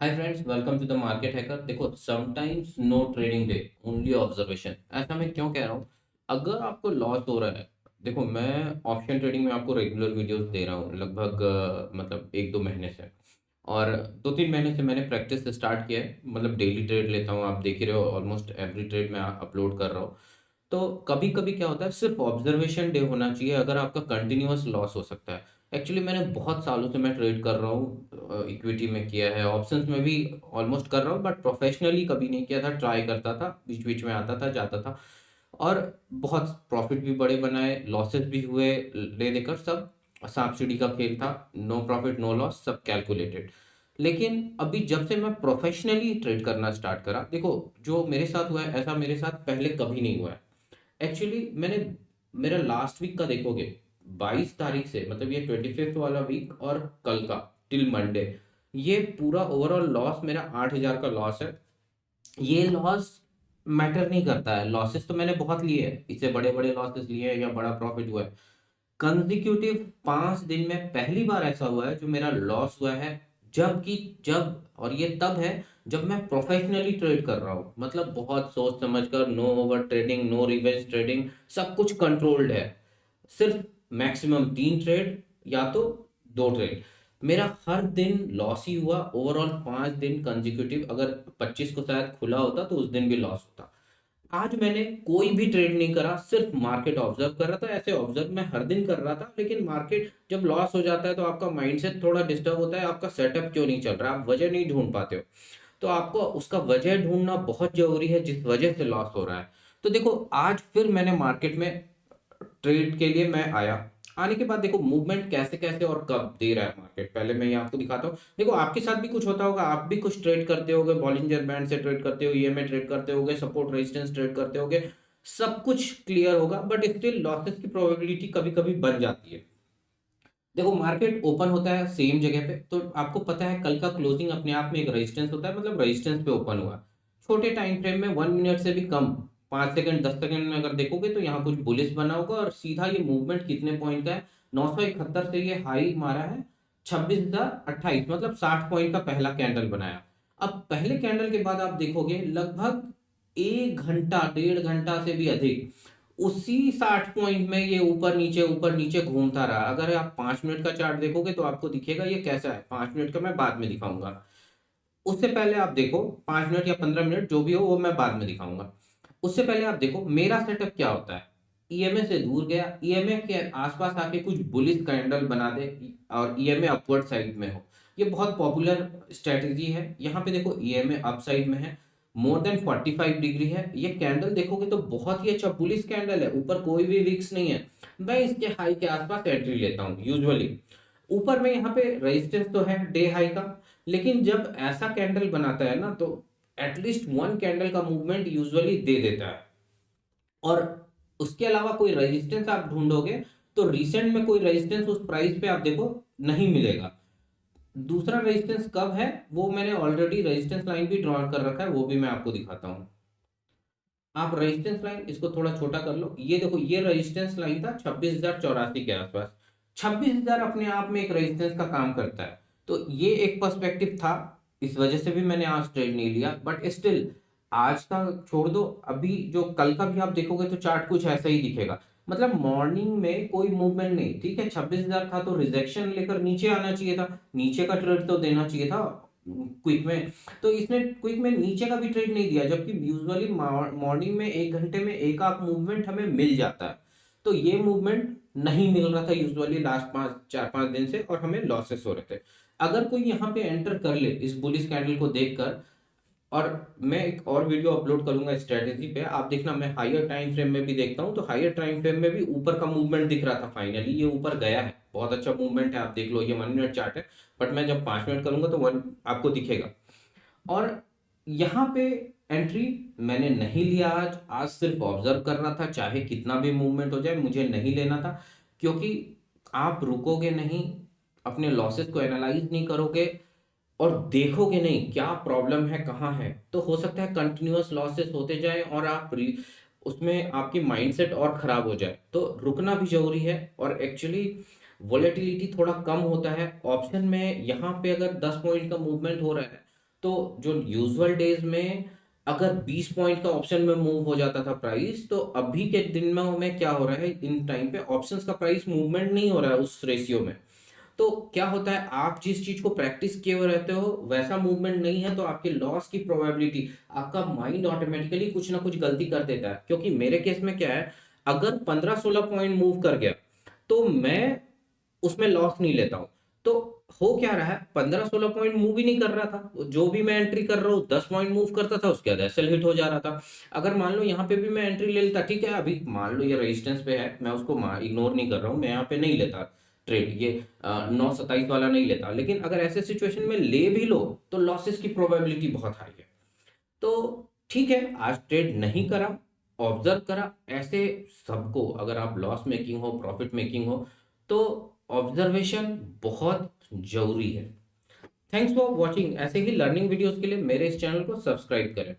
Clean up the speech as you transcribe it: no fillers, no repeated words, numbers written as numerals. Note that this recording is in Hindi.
Hi friends, welcome to the market hacker. देखो, sometimes no trading day, only observation. ऐसा मैं क्यों कह रहा हूँ? अगर आपको लॉस हो रहा है, देखो मैं ऑप्शन ट्रेडिंग में आपको रेगुलर वीडियोस दे रहा हूँ लगभग मतलब 1-2 महीने से। और 2-3 महीने से मैंने प्रैक्टिस स्टार्ट किया है, मतलब डेली ट्रेड लेता हूँ। आप देख ही रहे हो, ऑलमोस्ट एवरी ट्रेड मैं अपलोड कर रहा हूँ। तो कभी कभी क्या होता है, सिर्फ ऑब्जर्वेशन डे होना चाहिए, अगर आपका कंटिन्यूअस लॉस हो सकता है। एक्चुअली मैंने बहुत सालों से मैं ट्रेड कर रहा हूँ, इक्विटी में किया है, ऑप्शंस में भी ऑलमोस्ट कर रहा हूँ, बट प्रोफेशनली कभी नहीं किया था। ट्राई करता था, बीच बीच में आता था जाता था, और बहुत प्रॉफिट भी बड़े बनाए, लॉसेस भी हुए, ले देकर सब सांप सीढ़ी का खेल था। नो प्रॉफिट नो लॉस, सब कैलकुलेटेड। लेकिन अभी जब से मैं प्रोफेशनली ट्रेड करना स्टार्ट करा, देखो जो मेरे साथ हुआ है ऐसा मेरे साथ पहले कभी नहीं हुआ है। एक्चुअली मैंने, मेरा लास्ट वीक का देखोगे, 22 तारीख से, मतलब ये 25th वाला वीक और कल का टिल मंडे, ये पूरा ओवरऑल लॉस मेरा 8,000 का लॉस है। ये लॉस मैटर नहीं करता है, लॉसेस तो मैंने बहुत लिए हैं, इससे बड़े बड़े लॉसेस लिए हैं या बड़ा प्रॉफिट हुआ है। कंजिक्यूटिव 5 दिन में पहली बार ऐसा हुआ है जो मेरा लॉस हुआ है। जबकि जब, और ये तब है जब मैं प्रोफेशनली ट्रेड कर रहा हूँ, मतलब बहुत सोच समझ कर, no over trading, no revenge trading, सब कुछ कंट्रोल्ड है। सिर्फ मैक्सिमम 3 ट्रेड या तो 2 ट्रेड। मेरा हर दिन लॉस ही हुआ ओवरऑल 5 दिन कंजिक्यूटिव। अगर 25 को शायद खुला होता तो उस दिन भी लॉस होता। आज मैंने कोई भी ट्रेड नहीं करा, सिर्फ मार्केट ऑब्जर्व कर रहा था। ऐसे ऑब्जर्व मैं हर दिन कर रहा था, लेकिन मार्केट जब लॉस हो जाता है तो आपका माइंडसेट थोड़ा डिस्टर्ब होता है, आपका सेटअप क्यों नहीं चल रहा, आप वजह नहीं ढूंढ पाते हो। तो आपको उसका वजह ढूंढना बहुत जरूरी है, जिस वजह से लॉस हो रहा है। तो देखो, आज फिर मैंने मार्केट में ट्रेड के लिए मैं आया। आने के बाद देखो मूवमेंट कैसे कैसे और कब दे रहा है मार्केट, पहले मैं ये आपको दिखाता हूँ। देखो आपके साथ भी कुछ होता होगा, आप भी कुछ ट्रेड करते होगे, बॉलिंजर बैंड से ट्रेड करते हो, ईएमए ट्रेड करते होगे, सपोर्ट रेजिस्टेंस ट्रेड करते होगे, सब कुछ क्लियर होगा, बट स्टिल लॉसेस की प्रोबेबिलिटी कभी कभी बन जाती है। देखो मार्केट ओपन होता है सेम जगह पे, तो आपको पता है कल का क्लोजिंग अपने आप में एक रेजिस्टेंस होता है, मतलब रेजिस्टेंस पे ओपन हुआ। छोटे टाइम फ्रेम में 1 मिनट से भी कम, 5 सेकंड 10 सेकंड में अगर देखोगे तो यहाँ कुछ बुलिश बना होगा, और सीधा ये मूवमेंट कितने पॉइंट का है, 971 से ये हाई मारा है 26,028, मतलब 60 पॉइंट का पहला कैंडल बनाया। अब पहले कैंडल के बाद आप देखोगे लगभग 1 घंटा 1.5 घंटा से भी अधिक उसी 60 पॉइंट में ये ऊपर नीचे घूमता रहा। अगर आप 5 मिनट का चार्ट देखोगे तो आपको दिखेगा ये कैसा है। 5 मिनट का मैं बाद में दिखाऊंगा, उससे पहले आप देखो, 5 मिनट या 15 मिनट जो भी हो वो मैं बाद में दिखाऊंगा। उससे पहले आप देखो मेरा सेटअप क्या होता है। ईएमए से दूर गया, ईएमए के आसपास आके कुछ बुलिश कैंडल बना दे, और ईएमए अपवर्ड साइड में हो। ये बहुत पॉपुलर स्ट्रेटजी है। यहाँ पे देखो ईएमए अप साइड में है, मोर देन 45 डिग्री है। ये कैंडल देखोगे तो बहुत ही अच्छा बुलिश कैंडल है, ऊपर कोई भी रिस्क नहीं है। मैं इसके हाई के आसपास एंट्री लेता हूँ यूजुअली। ऊपर में यहाँ पे रेजिस्टेंस तो है डे हाई का, लेकिन जब ऐसा कैंडल बनाता है ना, तो एटलीस्ट वन कैंडल का मूवमेंट यूजुअली दे देता है। और उसके अलावा कोई रेजिस्टेंस आप ढूंढोगे तो रिसेंट में कोई रेजिस्टेंस उस प्राइस पे आप देखो नहीं मिलेगा। दूसरा रेजिस्टेंस कब है, वो मैंने ऑलरेडी रेजिस्टेंस लाइन भी ड्रॉ कर रखा है, वो भी मैं आपको दिखाता हूँ। आप रेजिस्टेंस लाइन इसको थोड़ा छोटा कर लो, ये देखो ये रेजिस्टेंस लाइन था 26,084 के आसपास। 26,000 अपने आप में एक रेजिस्टेंस का काम करता है। तो ये एक पर्सपेक्टिव था, इस वजह से भी मैंने आज ट्रेड नहीं लिया, बट स्टिल आज का छोड़ दो, अभी जो कल का भी आप देखोगे तो चार्ट कुछ ऐसा ही दिखेगा। मतलब मॉर्निंग में कोई मूवमेंट नहीं, ठीक है, 26,000 था तो रिजेक्शन लेकर नीचे आना चाहिए था, नीचे का ट्रेड तो देना चाहिए था क्विक में। तो इसने क्विक में नीचे का भी ट्रेड नहीं दिया, जबकि यूजुअली मॉर्निंग में 1 घंटे में एक आध मूवमेंट हमें मिल जाता है। तो ये मूवमेंट नहीं मिल रहा था यूजुअली लास्ट 4-5 दिन से, और हमें लॉसेस हो रहे थे। अगर कोई यहाँ पे एंटर कर ले इस बुलिश कैंडल को देखकर, और मैं एक और वीडियो अपलोड करूंगा स्ट्रेटेजी पे, आप देखना, मैं हायर टाइम फ्रेम में भी देखता हूँ, तो हायर टाइम फ्रेम में भी ऊपर का मूवमेंट दिख रहा था। फाइनली ये ऊपर गया है, बहुत अच्छा मूवमेंट है, आप देख लो, ये 1 मिनट चार्ट है। बट मैं जब 5 मिनट करूंगा तो वन आपको दिखेगा। और यहाँ पे एंट्री मैंने नहीं लिया आज। आज सिर्फ ऑब्जर्व कर रहा था, चाहे कितना भी मूवमेंट हो जाए मुझे नहीं लेना था। क्योंकि आप रुकोगे नहीं, अपने लॉसेस को एनालाइज नहीं करोगे, और देखोगे नहीं क्या प्रॉब्लम है कहाँ है, तो हो सकता है कंटिन्यूअस लॉसेस होते जाए और उसमें आपकी माइंडसेट और खराब हो जाए। तो रुकना भी जरूरी है। और एक्चुअली वोलेटिलिटी थोड़ा कम होता है ऑप्शन में। यहाँ पे अगर 10 पॉइंट का मूवमेंट हो रहा है तो जो यूजुअल डेज में अगर 20 पॉइंट का ऑप्शन में मूव हो जाता था प्राइस, तो अभी के दिन में हमें क्या हो रहा है, इन टाइम पे ऑप्शंस का प्राइस मूवमेंट नहीं हो रहा है उस रेशियो में। तो क्या होता है, आप जिस चीज को प्रैक्टिस किए हुए रहते हो वैसा मूवमेंट नहीं है, तो आपके लॉस की प्रोबेबिलिटी, आपका माइंड ऑटोमेटिकली कुछ ना कुछ गलती कर देता है। क्योंकि मेरे केस में क्या है, अगर 15-16 पॉइंट मूव कर गया तो मैं उसमें लॉस नहीं लेता हूं। तो हो क्या रहा है, 15-16 पॉइंट मूव ही नहीं कर रहा था, जो भी मैं एंट्री कर रहा हूँ 10 पॉइंट मूव करता था, उसके बाद एसएल हिट हो जा रहा था। अगर मान लो यहाँ पे भी मैं एंट्री ले लेता, ठीक है, अभी मान लो ये रेजिस्टेंस पे है, मैं उसको इग्नोर नहीं कर रहा हूँ, मैं यहाँ पे नहीं लेता ट्रेड, ये 9-27 वाला नहीं लेता, लेकिन अगर ऐसे सिचुएशन में ले भी लो तो लॉसेस की प्रोबेबिलिटी बहुत हाई है। तो ठीक है, आज ट्रेड नहीं करा, ऑब्जर्व करा, ऐसे सबको, अगर आप लॉस मेकिंग हो प्रॉफिट मेकिंग हो, तो ऑब्जर्वेशन बहुत जरूरी है। Thanks for watching. ऐसे ही लर्निंग वीडियोस के लिए मेरे इस चैनल को सब्सक्राइब करें।